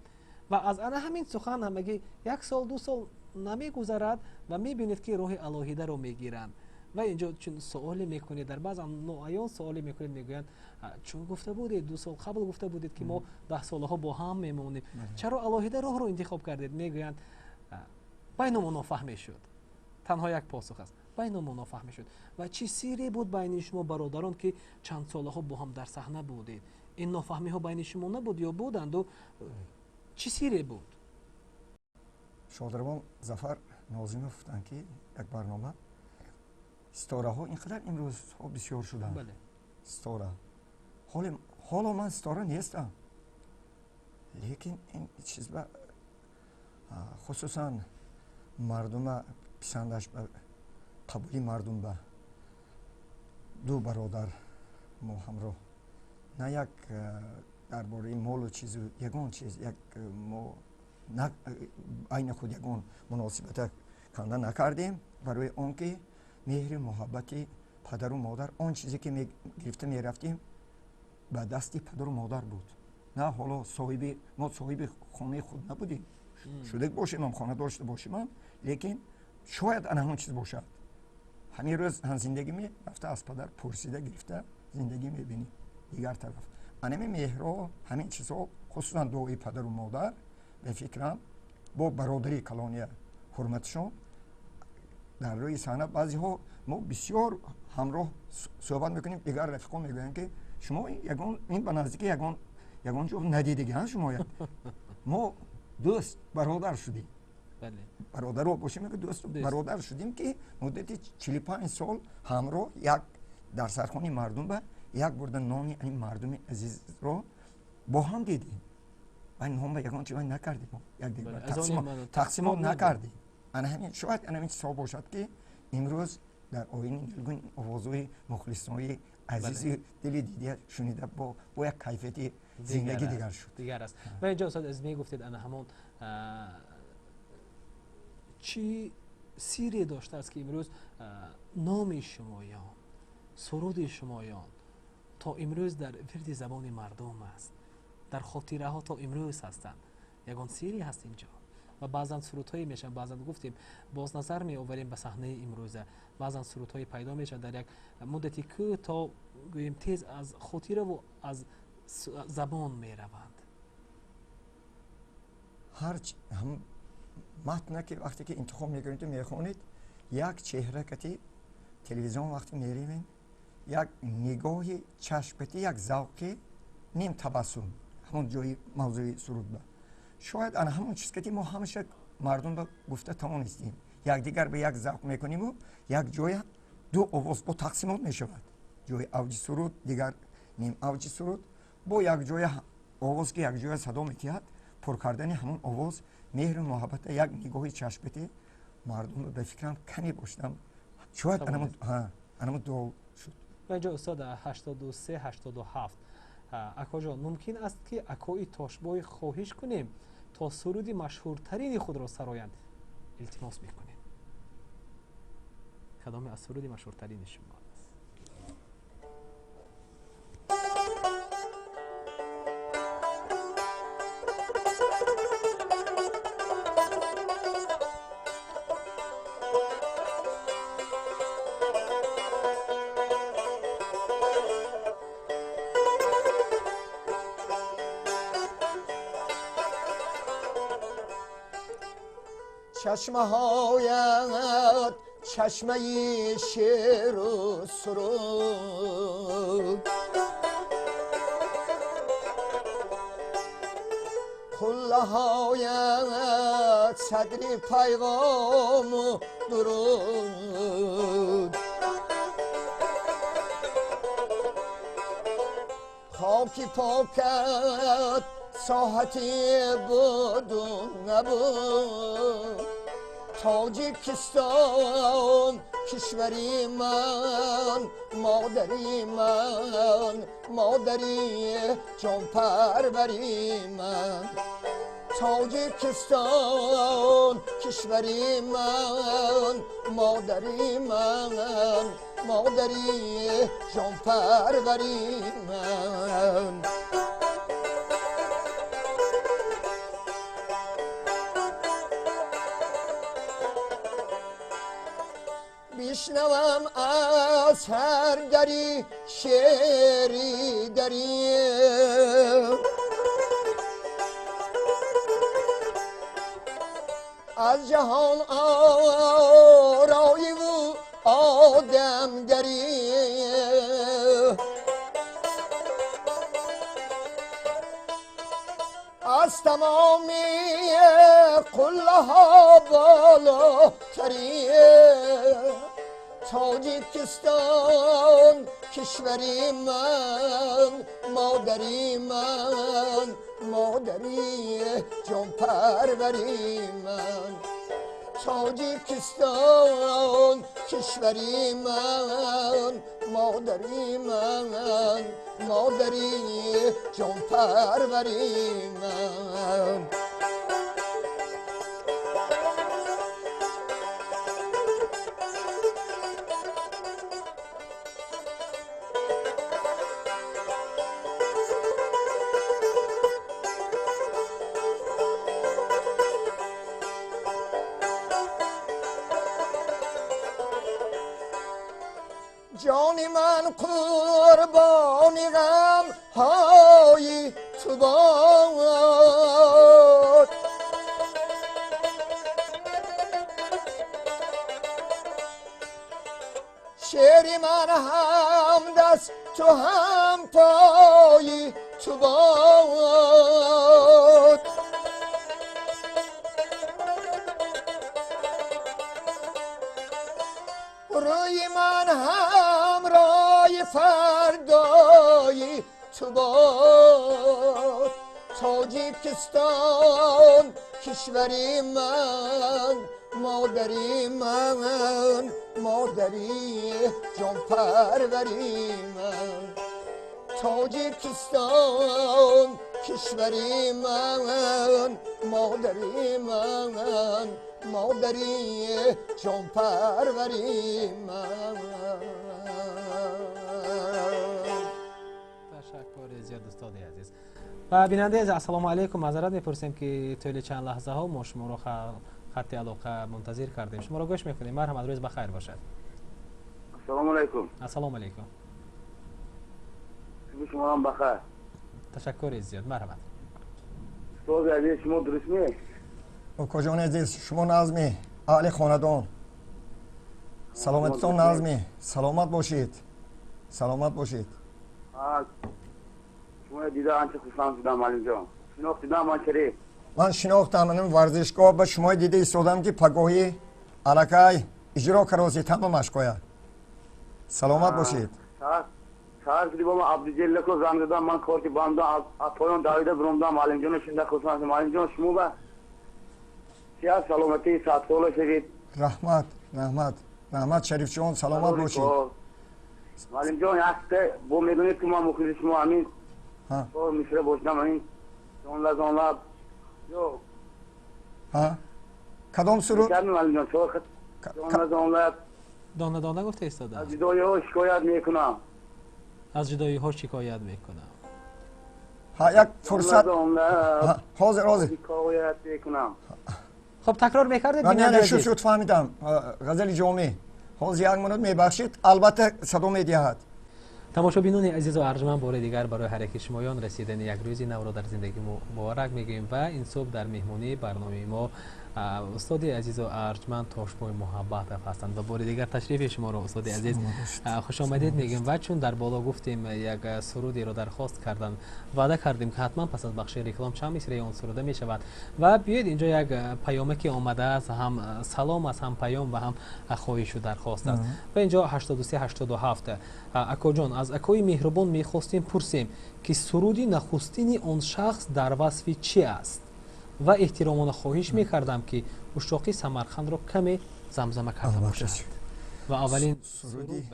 و از آن همین سخن هم میگه 1 سال 2 سال نمیگذرد و میبینید که راه الهیده رو میگیرند و اینجا چون سوالی میکنید در بعض نوعیان سوالی میکنید میگویند چون گفته بودید 2 سال قبل گفته بودید که ما 10 سالها با هم میمونیم چرا الهیده راه رو انتخاب کردید؟ میگویند بینمون نفهمی شد. تنها یک پاسخ است بینمون نفهمی شد. و چی سیری بود بین شما برادران که چند سالها با هم در صحنه بودید؟ این نفهمی ها بین شما نبود یا بودند و چی سیری بود؟ شادروان ظفر ناظمов گفتند که یک برنامه ستاره ها اینقدر امروز بسیار شدند. بله. ستاره حالا من ستاره نیستم لیکن این چیز با خصوصا مردم پسندش به قبولی مردم به دو برادر ما همراه نه یک درباره مال و چیز یگان چیز یک ما عین خود یگان مناسبت کنده نکردیم برای اون که مهر محبت پدر و مادر آن چیزی که می گرفته می رفتیم به دست پدر و مادر بود نه حالا ما صاحب خانه خود نبودیم شده باشیم هم خانه داشته باشیم هم لیکن شاید آن همون چیز باشد همین روز هم زندگی می رفته از پدر پرسیده گرفته زندگی می بینی دیگر طرف انمی مهر همین چیزها خصوصا دعای پدر و مادر به فکرم با برادری کلانی حرمتشون در روی صحنه بعضی ها ما بسیار همراه صحبت میکنیم دیگر رفیقان میگویند که شما این به نزدیکی یگان جو ندیدگی شما ما دوست برادر شدیم بله برادر رو باشیم که دوست برادر شدیم که مدت 45 سال همراه یک در سرخانه مردم به یک برده نانی این مردم عزیز رو با هم دیدیم و این هم به یگان چیزی نکردیم یک دیگر تقسیم نکردیم انا همین شاید همین چیزها باشد که امروز در آیین دلگون آوازهای مخلصانهای عزیزی دلی دیده شنیده با یک کیفیت زندگی دیگر شد دیگر است و اینجا استاد از می گفتید انا همون چی سیری داشته است که امروز نام شمایان سرود شمایان تا امروز در ورد زبان مردم است در خاطره ها تا امروز هستند یگان سیری هست اینجا و بعضا سرودهایی میشن بعضا گفتیم باز نظر می آوریم به صحنه امروزه بعضا سرودهایی پیدا میشن در یک مدتی که تا گوییم تیز از خاطره و از زبان می روند هر هم متن که وقتی که انتخاب میکنید میخونید یک چهره که تلویزیون وقتی میریم یک نگاه چشمتی یک ذوق نیم تبسم همون جای موضوع سرود با شاید آن همون چیز که ما همیشه مردم با گفته توانستیم یک دیگر به یک ذوق میکنیم و یک جای دو آواز با تقسیمات میشود جای اوج سرود دیگر نیم اوج سرود با یک جای آواز که یک جای صدا میتید پر کردن همون آواز مهر و محبت یک نگاه چشمتی مردم به فکرم کمی باشدم شاید انمو دو شد و اینجا استاد 83 87 اکا جان ممکن است که اکای تاشبای خواهش کنیم تا سرودی مشهورترین خود را سرایند التماس میکنیم کدام از سرودی مشهورترین شما چشمه هایت چشمه شعر و سرود، کله هایت صدر پیغام و درود، خاکی پاکت ساحتی بود و نبود، تاجیکستان کشوری من، مادری من، مادری جان پروری من، تاجیکستان کشوری من، مادری من، مادری جان پروری من. بشنوم از هر دری شعری دری، از جهان آرایی و آدم دری، از تمامی قله ها بالاتری، تاجیکستان کشوری من، مادری من، مادری جان پروری من، تاجیکستان کشوری من، مادری من، مادری جان پروری من. جان من قربان غم های تو باد، شعر من هم دست تو هم پای تو باد، روی من هم رای فردای تو باد، تاجیکستان کشوری من، مادری من، مادری جان پروری من، تاجیکستان کشوری من، مادری من، مادری جان پروری من. تشکر زیاد استاد عزیز. و بیننده عزیز السلام علیکم، معذرت میپرسیم که طول چند لحظه ها ما شما رو خط علاقه منتظر کردیم، شما رو گوش میکنیم. مرحبا، روز بخیر باشد. السلام علیکم. السلام علیکم. شما هم بخیر. تشکر زیاد. مرحبا. استاد عزیز شما درست می؟ و کجان عزیز شما نظمی اهل خاندان، سلامتتان نظمی، سلامت باشید، سلامت باشید. شما دیده آنچه خوشحال شدم معلم جان، شناختیدم آنچه من شناختم، من ورزشگاه به شما دیده ایستادم که پگاهی علکای اجرا کراسی تمامش کویا. سلامت باشید. سهار کدی با ما عبدالجلیل کو زنگ دادم، من کار که باندم از پایان داویده برامدم معلم جان شنده خوشحال شدم. معلم جان شما با سیاه سلامتی صد ساله شدید. رحمت رحمت رحمت شریف جان سلامت باشید. معلم جان هسته با میدونید که ما مخلص شما همین تو مصر باشدم همین زانلا جو کدام سرود؟ معلم جان تو زانلا دانه دانه گفته ایستاده. از جدایی ها شکایت میکنم. از جدایی ها شکایت میکنم. یک فرصت حاضر شکایت میکنم. خب تکرار میکردید من بیننده عزیز؟ شد فهمیدم. غزل جامعه حاضر یک منوت میبخشید، البته صدا میدهد. تماشا بینون عزیز و ارجمند بار دیگر برای هر یک شمایان رسیدن یک روزی نو را در زندگی مبارک میگیم و این صبح در مهمونی برنامه ما استاد عزیز و ارجمند تاشپای محبت هستند و بار دیگر تشریف شما را استاد عزیز خوش آمدید میگیم. و چون در بالا گفتیم یک سرودی را درخواست کردن، وعده کردیم که حتما پس از بخش ریکلام چند مصرع اون سروده می شود و بیاید اینجا یک پیامی که آمده است، هم سلام است، هم پیام و هم خواهش و درخواست است. و اینجا 83 87 اکو جان از اکوی مهربان میخواستیم پرسیم که سرودی نخستین آن شخص در وصف چی است و احترامانه خواهش میکردم که مشتاقی سمرخند را کمی زمزمه کرده باشد. و اولین سرودی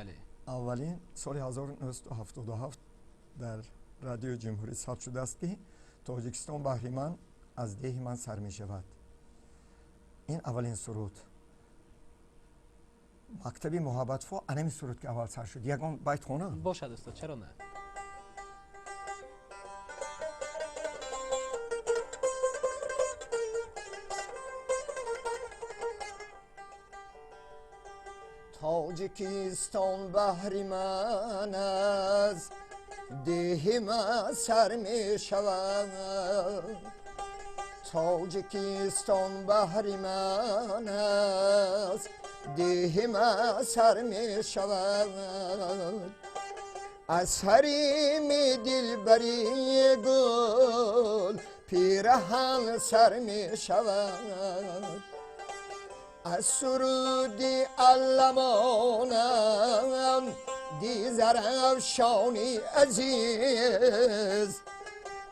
اولین سال 1977 در رادیو جمهوری ثبت شده است که تاجیکستان بهره‌مند از دیه من سر می شود. این اولین سرود مکتبی محبت فو انمی سرود که اول سر شد. یکم بیت خونم باشد استاد، چرا نه؟ تاجیکستان بهره‌مند از دیه من سر می شود. تاجیکستان بهره‌مند از دیه من سر می شود. از حریم دلبری گل پیرهن سر می شود. از سرودی علمانم دیزر افشانی عزیز،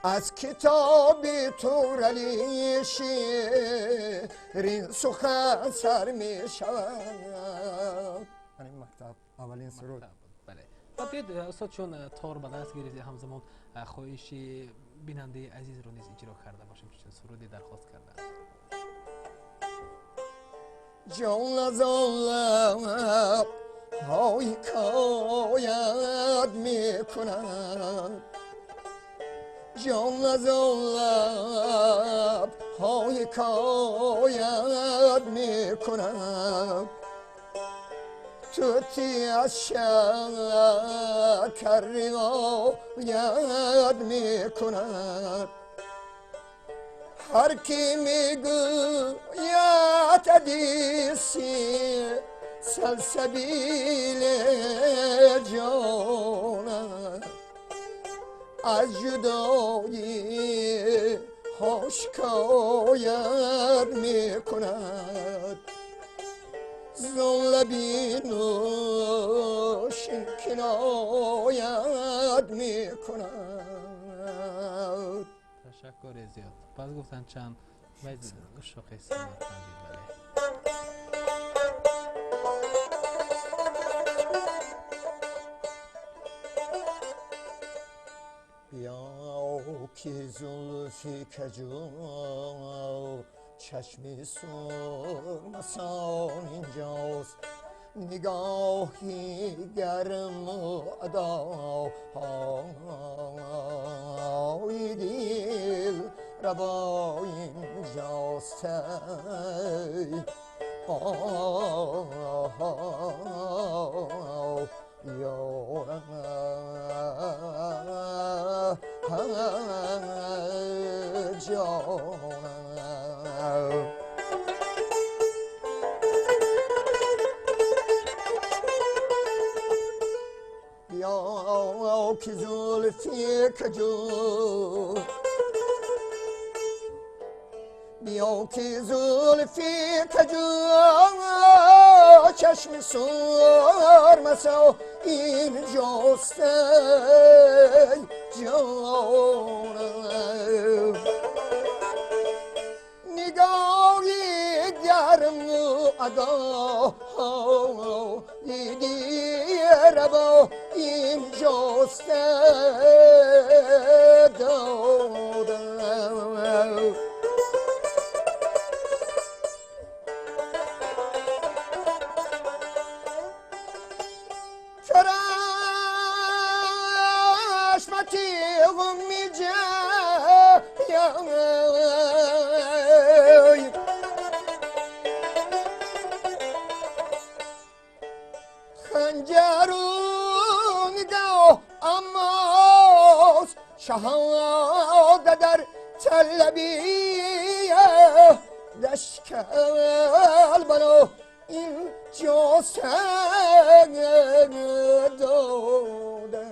از کتاب تورالی شیرین سخن سر می شود. این مکتب اولین سرود. بله. و بیاید استاد چون تار به دست گرفتی همزمان خواهش بیننده عزیز رو نیز اجرا کرده باشیم که سرودی درخواست کرده. جان از آن های کاید می کند، جان از آن های کاید می کند. توتی از شکر روایت می کند. هر کی میگوید حدیثی سلسبیل جانم، از جدایی شکایت می کند. زان لبی نوشین کنایت می کند. تشکر زیاد. باز گفتن چند وید شاخه سمرقندی. بله. بیا که زلفی کجو چشمی سرمسان اینجاست، نگاهی گرم و ادای دل ربا اینجاست. جانم بیا که زلفی کجو، بیا که زلفی کجو چشم سرمسا اینجاست جانم. نگاهی گرم و ادای دیر با اینجاست دادم. شهادت در طلبیه اشکال برو این جا سنگ داده